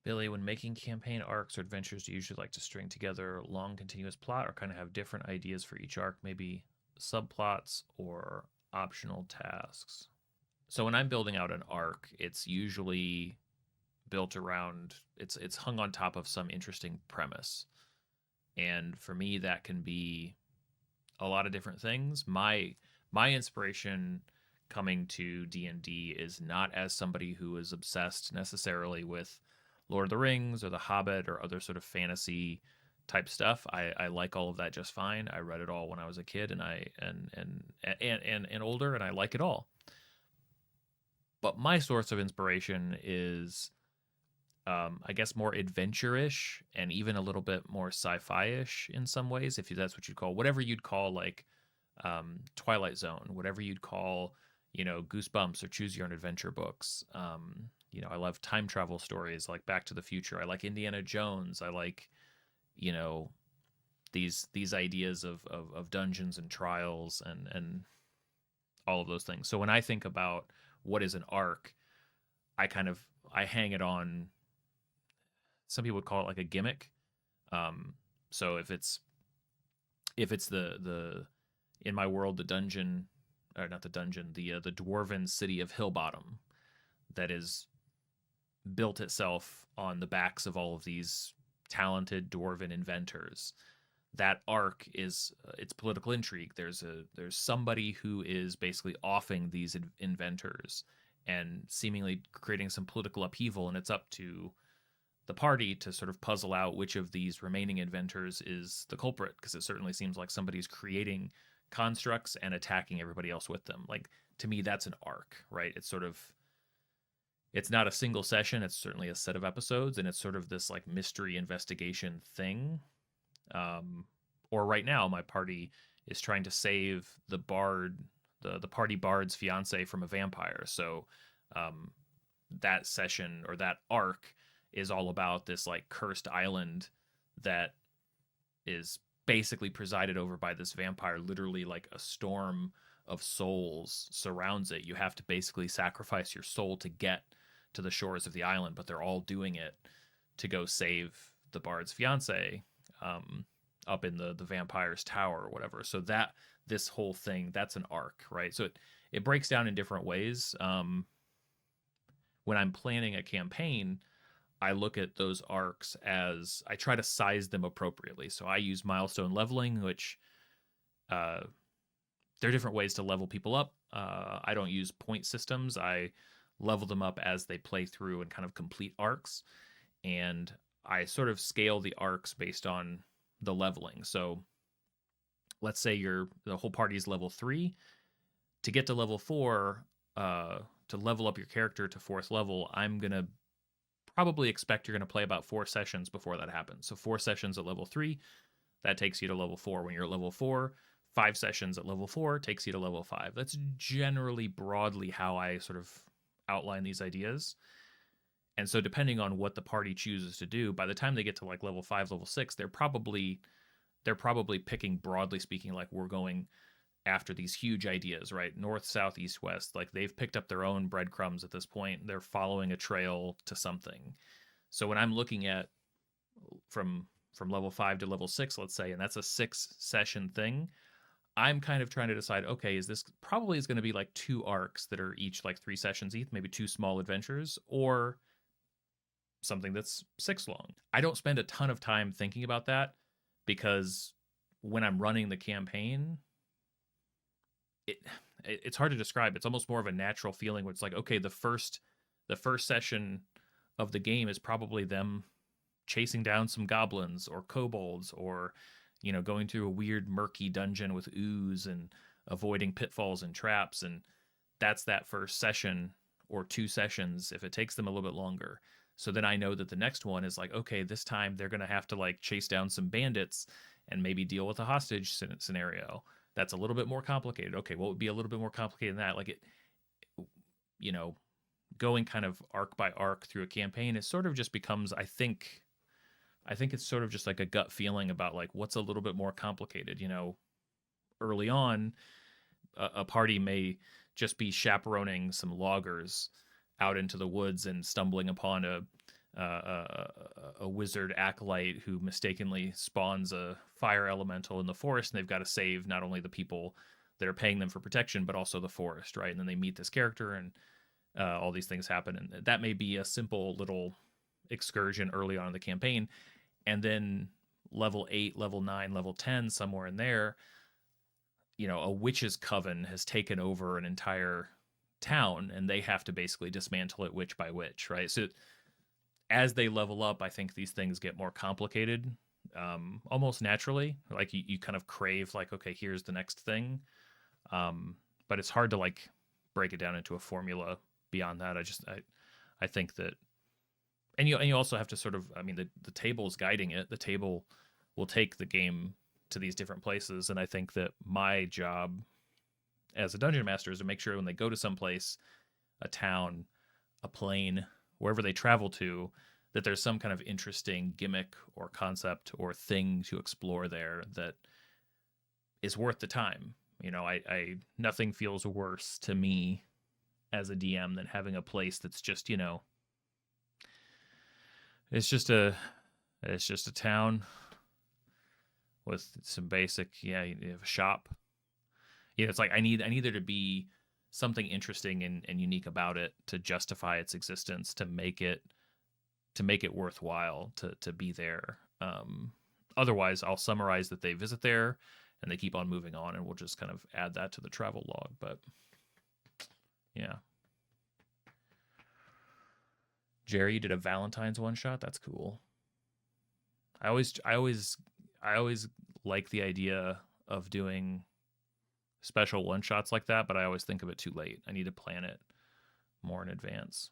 Billy, when making campaign arcs or adventures, do you usually like to string together long continuous plot or kind of have different ideas for each arc, maybe subplots or optional tasks? So when I'm building out an arc, it's usually built around it's hung on top of some interesting premise. And for me that can be a lot of different things. My inspiration coming to D&D is not as somebody who is obsessed necessarily with Lord of the Rings or The Hobbit or other sort of fantasy type stuff. I like all of that just fine. I read it all when I was a kid and I and older, and I like it all. But my source of inspiration is I guess more adventure-ish and even a little bit more sci-fi-ish in some ways, if that's what you'd call whatever you'd call like Twilight Zone, whatever you'd call, Goosebumps or Choose Your Own Adventure books. I love time travel stories like Back to the Future. I like Indiana Jones. I like, you know, these ideas of dungeons and trials and all of those things. So when I think about what is an arc, I hang it on. Some people would call it like a gimmick. So if it's the in my world the dungeon, or not the dungeon, the dwarven city of Hillbottom that is built itself on the backs of all of these talented dwarven inventors. That arc is it's political intrigue. There's somebody who is basically offing these inventors and seemingly creating some political upheaval, and it's up to the party to sort of puzzle out which of these remaining inventors is the culprit, because it certainly seems like somebody's creating constructs and attacking everybody else with them. Like, to me, that's an arc, right? It's not a single session, it's certainly a set of episodes, and it's sort of this like mystery investigation thing. Or right now my party is trying to save the bard, the party bard's fiance from a vampire. So that session or that arc is all about this like cursed island that is basically presided over by this vampire. Literally, like a storm of souls surrounds it. You have to basically sacrifice your soul to get to the shores of the island, but they're all doing it to go save the bard's fiance up in the vampire's tower or whatever. So that this whole thing, that's an arc, right? So it breaks down in different ways. When I'm planning a campaign, I look at those arcs as I try to size them appropriately. So I use milestone leveling, which there are different ways to level people up. I don't use point systems. I level them up as they play through and kind of complete arcs. And I sort of scale the arcs based on the leveling. So let's say the whole party is level 3. To get to level 4, to level up your character to 4th level, I'm going to probably expect you're going to play about 4 sessions before that happens. So 4 sessions at level 3, that takes you to level 4. When you're at level 4, 5 sessions at level 4 takes you to level 5. That's generally broadly how I sort of outline these ideas. And so depending on what the party chooses to do, by the time they get to like level 5, level 6, they're probably picking, broadly speaking, like we're going after these huge ideas, right? North, south, east, west. Like they've picked up their own breadcrumbs at this point. They're following a trail to something. So when I'm looking at from level 5 to level 6, let's say, and that's a 6 session thing, I'm kind of trying to decide, okay, is this probably is going to be like 2 arcs that are each like 3 sessions each, maybe 2 small adventures, or something that's 6 long. I don't spend a ton of time thinking about that, because when I'm running the campaign, it's hard to describe. It's almost more of a natural feeling where it's like, okay, the first session of the game is probably them chasing down some goblins or kobolds, or going through a weird murky dungeon with ooze and avoiding pitfalls and traps, and that's that first session or 2 sessions if it takes them a little bit longer. So then I know that the next one is like, okay, this time they're going to have to like chase down some bandits and maybe deal with a hostage scenario. That's a little bit more complicated. Okay, what would be a little bit more complicated than that? Like going kind of arc by arc through a campaign, it sort of just becomes, I think it's sort of just like a gut feeling about like what's a little bit more complicated. Early on, a party may just be chaperoning some loggers out into the woods and stumbling upon a wizard acolyte who mistakenly spawns a fire elemental in the forest, and they've got to save not only the people that are paying them for protection, but also the forest, right? And then they meet this character, and all these things happen, and that may be a simple little excursion early on in the campaign, and then level 8, level 9, level 10, somewhere in there, a witch's coven has taken over an entire town, and they have to basically dismantle it witch by witch, right? So as they level up, I think these things get more complicated, almost naturally. Like you kind of crave, like, okay, here's the next thing. But it's hard to like break it down into a formula beyond that. I think that, and you also have to sort of, I mean, the table is guiding it. The table will take the game to these different places, and I think that my job as a dungeon master is to make sure when they go to some place, a town, a plane, wherever they travel to, that there's some kind of interesting gimmick or concept or thing to explore there that is worth the time. I nothing feels worse to me as a DM than having a place that's just, it's just a town with some basic, you have a shop. It's like I need there to be something interesting and unique about it to justify its existence, to make it worthwhile to be there. Otherwise, I'll summarize that they visit there and they keep on moving on, and we'll just kind of add that to the travel log. But yeah, Jerry, you did a Valentine's one shot. That's cool. I always like the idea of doing special one shots like that, but I always think of it too late. I need to plan it more in advance.